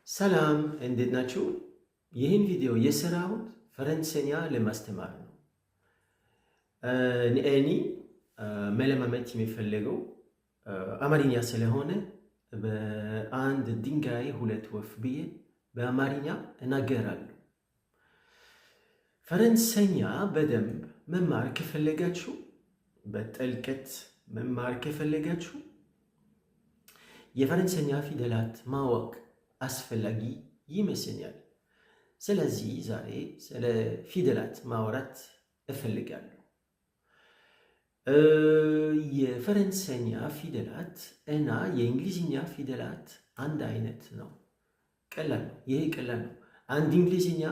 ሰላም እንዴት ናችሁ? ይህን ቪዲዮ የሰራሁት ፈረንሳይኛ ለማስተማር ነው። እኔ መለማመድ የሚፈልገው አማርኛ ስለሆነ በአንድ ድንጋይ ሁለት ወፍ ብዬ በአማርኛ እናገራለሁ። ፈረንሳይኛ በደንብ መማር ከፈለጋችሁ፣ በጥልቀት መማር ከፈለጋችሁ የፈረንሳይኛ ፊደላት ማወቅ አስፈላጊ ይመስለኛል። ስለዚህ ዛሬ ስለ ፊደላት ማውራት እፈልጋለሁ። የፈረንሳይኛ ፊደላት እና የእንግሊዝኛ ፊደላት አንድ አይነት ነው። ቀላል ነው። ይሄ ቀላል ነው። አንድ እንግሊዝኛ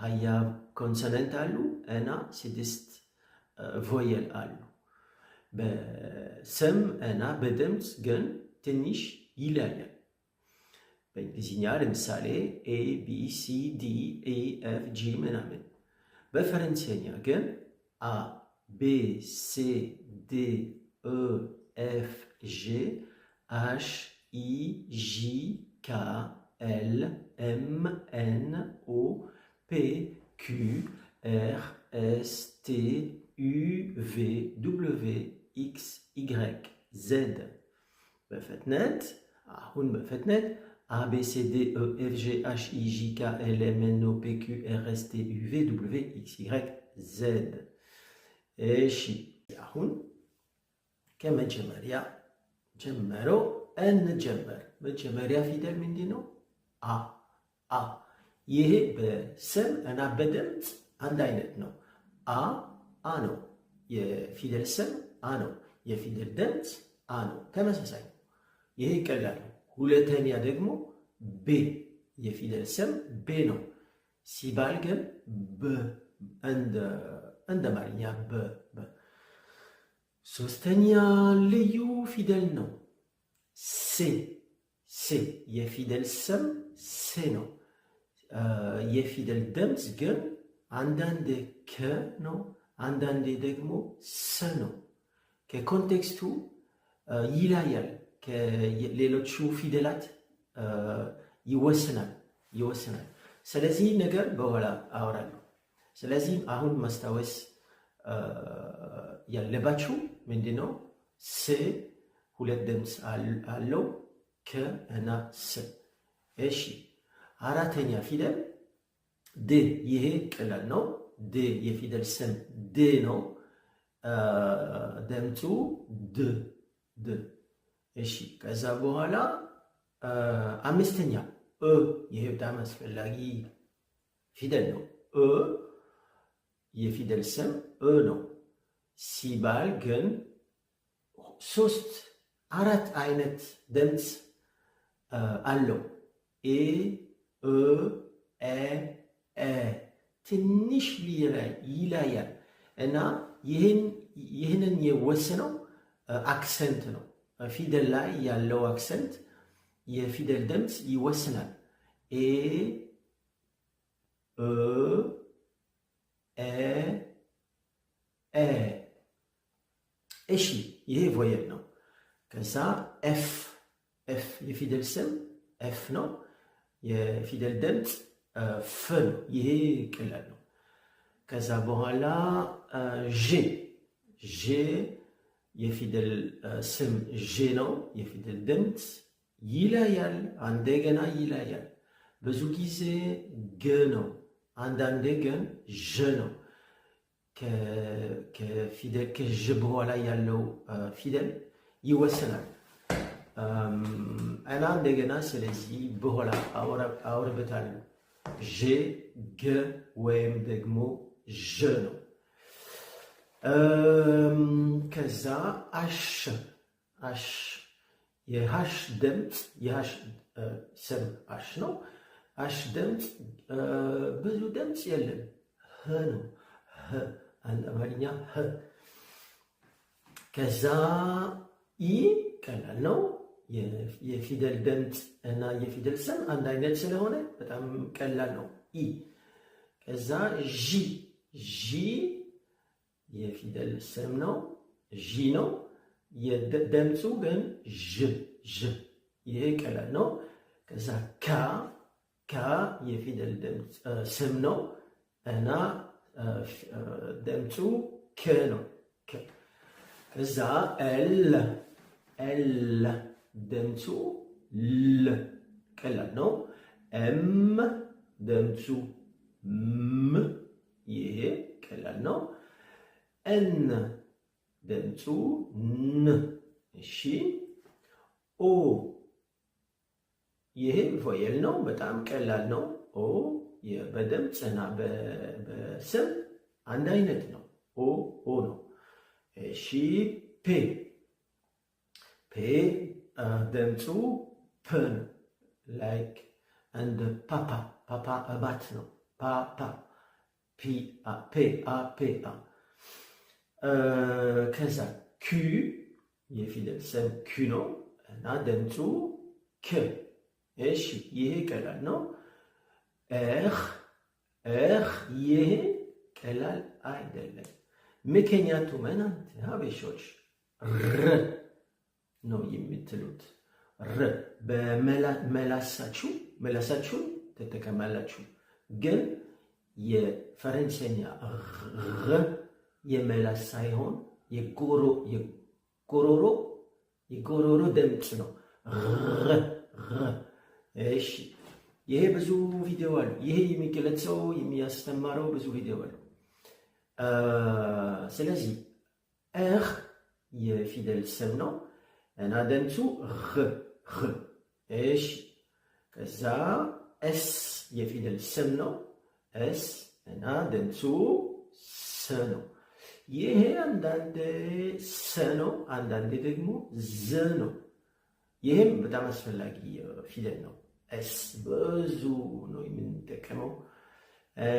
20 ኮንሶናንት አሉ እና 6 ቮየል አሉ። በስም እና በድምፅ ግን ትንሽ ይለያያል። በእንግሊዝኛ ለምሳሌ ኤ ቢ ሲ ዲ ኤ ኤፍ ጂ ምናምን። በፈረንሳይኛ ግን አ ቤ ሲ ዲ ኢ ኤፍ ጂ ኤች ኢ ጂ ካ ኤል ኤም ኤን ኦ ፒ ኪው አር ኤስ ቲ ዩ ቪ ደብሊው ኤክስ ዋይ ዜድ። በፍጥነት አሁን በፍጥነት A, B, C, D, E, F, G, H, I, J, K, L, M, N, O, P, Q, R, S, T, U, V, W, X, Y, Z. እሺ አሁን ከመጀመሪያ ጀምሮ እንጀምር። መጀመሪያ ፊደል ምንድን ነው? አ አ። ይሄ በስም እና በድምፅ አንድ አይነት ነው። አ ነው። የፊደል ስም አ ነው። የፊደል ድምፅ አ ነው። ተመሳሳይ ነው። ይሄ ቀላል ነው። ሁለተኛ ደግሞ ቤ፣ የፊደል ስም ቤ ነው። ሲባል ግን እንደ አማርኛ በ። ሶስተኛ ልዩ ፊደል ነው። ሴ፣ የፊደል ስም ሴ ነው። የፊደል ድምፅ ግን አንዳንዴ ከ ነው፣ አንዳንዴ ደግሞ ሰ ነው። ከኮንቴክስቱ ይለያል። ከሌሎቹ ፊደላት ይወስናል። ስለዚህ ነገር በኋላ አወራለሁ። ስለዚህ አሁን ማስታወስ ያለባችሁ ምንድነው? ስ ሁለት ድምፅ አለው፣ ከ እና ስ። እሺ አራተኛ ፊደል ድ። ይሄ ቀላል ነው። ድ የፊደል ስም ድ ነው። ድምፁ ድ። እሺ ከዛ በኋላ አምስተኛ ይሄ በጣም አስፈላጊ ፊደል ነው። የፊደል ስም ነው። ሲባል ግን 4 አይነት ድምፅ አለው። ኤ ኤ ትንሽ ይለያል እና ይህንን የወሰነው አክሰንት ነው። ፊደል ላይ ያለው አክሰንት የፊደል ድምፅ ይወስናል። ኤ ኤ። እሺ ይሄ ቮየል ነው። ከዛ ኤፍ የፊደል ስም ኤፍ ነው። የፊደል ድምፅ ፍ ነው። ይሄ ቀላል ነው። ከዛ በኋላ ዤ የፊደል ስም ዤ ነው። የፊደል ድምፅ ይለያል። እንደገና ይለያል። ብዙ ጊዜ ገ ነው፣ አንዳንዴ ግን ዥ ነው። ከዥ በኋላ ያለው ፊደል ይወሰናል እና እንደገና ስለዚህ በኋላ አወራበታለሁ። ዤ፣ ገ ወይም ደግሞ ዥ ነው። ከዛ አሽ የሃሽ ድምፅ የሃሽ ስም አሽ ነው። አሽ ድምፅ ብዙ ድምፅ የለም። ህ ነው። አንድ አማርኛ ህ። ከዛ ኢ ቀላል ነው። የፊደል ድምፅ እና የፊደል ስም አንድ አይነት ስለሆነ በጣም ቀላል ነው። ኢ። ከዛ ዢ የፊደል ስም ነው። ዢ ነው። የድምፁ ግን ዥ። ይሄ ቀላል ነው። ከዛ ካ የፊደል ስም ነው እና ድምፁ ከ ነው። ከዛ ኤል ድምፁ ል ቀላል ነው። ኤም ድምፁ ም ይሄ ቀላል ነው። ኤን ድምፁ ን እሺ። ኦ ይሄ ቮየል ነው፣ በጣም ቀላል ነው። ኦ በድምፅ እና በስም አንድ አይነት ነው። ኦ ነው። እሺ ፔ ድምፁ ፕ ነው። ላይክ እንደ ፓፓ አባት ነው። ፓፓ ፔ ከዛ ኪ የፊደል ስም ኪ ነው እና ድምፁ ክ። እሺ ይሄ ቀላል ነው። ኤር ይሄ ቀላል አይደለም። ምክንያቱም እናንተ ሀበሾች ር ነው የምትሉት። ር በመላሳችሁን ትጠቀማላችሁ። ግን የፈረንሳይኛ ር የመላስ ሳይሆን የጎሮሮ ድምፅ ነው። እሺ ይሄ ብዙ ቪዲዮ አሉ። ይሄ የሚገለጸው የሚያስተማረው ብዙ ቪዲዮ አሉ። ስለዚህ ኤር የፊደል ስም ነው እና ድምፁ ር። እሺ ከዛ ኤስ የፊደል ስም ነው። ኤስ እና ድምፁ ስ ነው። ይሄ አንዳንዴ ስ ነው፣ አንዳንዴ ደግሞ ዝ ነው። ይህም በጣም አስፈላጊ ፊደል ነው። ኤስ ብዙ ነው የምንጠቀመው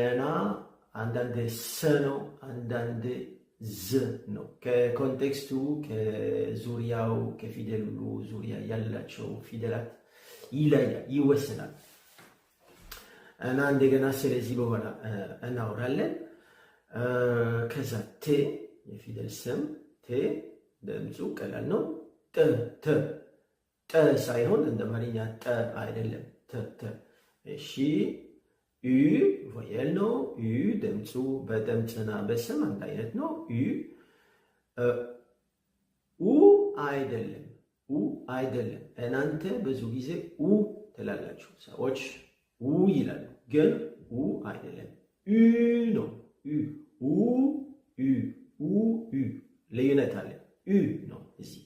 እና አንዳንዴ ስ ነው፣ አንዳንዴ ዝ ነው። ከኮንቴክስቱ ከዙሪያው ከፊደሉ ዙሪያ ያላቸው ፊደላት ይወስናል እና እንደገና ስለዚህ በኋላ እናወራለን። ከዛ ቴ የፊደል ስም ቴ ድምፁ ቀላል ነው። ጠ ሳይሆን እንደ አማርኛ ጠ አይደለም። ተ እሺ። ዩ ቮየል ነው። ዩ ድምፁ በድምፅና በስም አንድ አይነት ነው። ኡ አይደለም። እናንተ ብዙ ጊዜ ኡ ትላላችሁ። ሰዎች ኡ ይላሉ፣ ግን ኡ አይደለም። ዩ ነው። ልዩነት አለ። ዩ ነው እዚህ።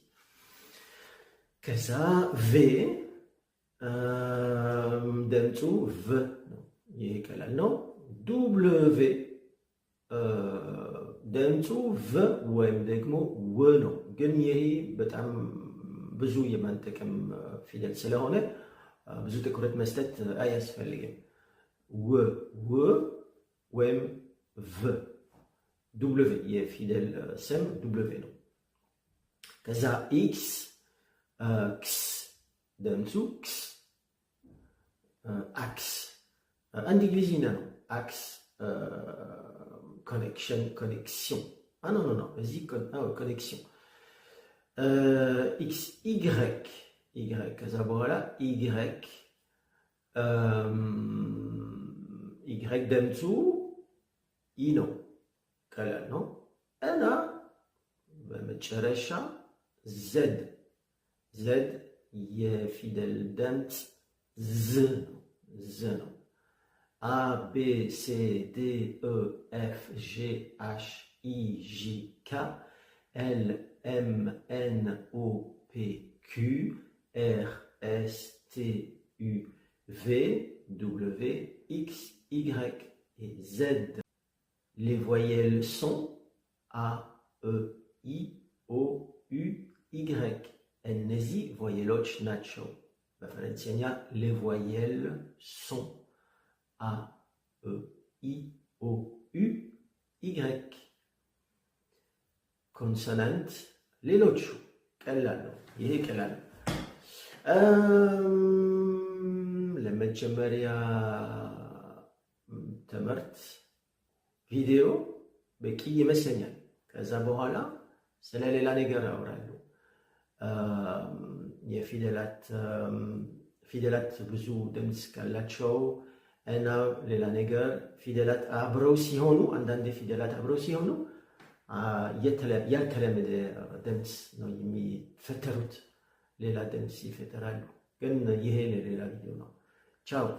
ከዛ ቬ ድምፁ ቭ ነው። ይሄ ቀላል ነው። ዱብልቬ ድምፁ ቭ ወይም ደግሞ ው ነው። ግን ይሄ በጣም ብዙ የማንጠቀም ፊደል ስለሆነ ብዙ ትኩረት መስጠት አያስፈልግም። ው ወይም ቭ ዱብልቬ የፊደል ስም ዱብልቬ ነው። ከዛ ኤክስ ክስ ድምፁ ክስ አክስ አንድ እንግሊዝኛ ነው። አክስ ኮኔክሽን ኖ እዚህ ኮኔክሽን ኤክስ ኢግሬክ ከዛ በኋላ ኢግሬክ ድምፁ ኢ ነው፣ ቀላል ነው። እና በመጨረሻ ዘድ የፊደል ድምፅ ዝ ነው። A, B, C, D, E, F, G, H, I, J, K, L, M, N, O, P, Q, R, S, T, U, V, W, X, Y et Z. Les voyelles sont A, E, I, O, U, Y. እነዚህ ቮየሎች ናቸው። በፈረንሳይኛ les voyelles sont A, E, I, O, U, Y. ኮንሶናንት ሌሎቹ ቀላል ነው። ይሄ ቀላል ነው። ለመጀመሪያ ትምህርት ቪዲዮ በቂ ይመስለኛል። ከዛ በኋላ ስለ ሌላ ነገር አወራለሁ። የፊደላት ፊደላት ብዙ ድምፅ ካላቸው እና ሌላ ነገር ፊደላት አብረው ሲሆኑ አንዳንድ ፊደላት አብረው ሲሆኑ ያልተለመደ ድምፅ ነው የሚፈጠሩት። ሌላ ድምፅ ይፈጠራሉ። ግን ይሄ ለሌላ ቪዲዮ ነው። ቻው።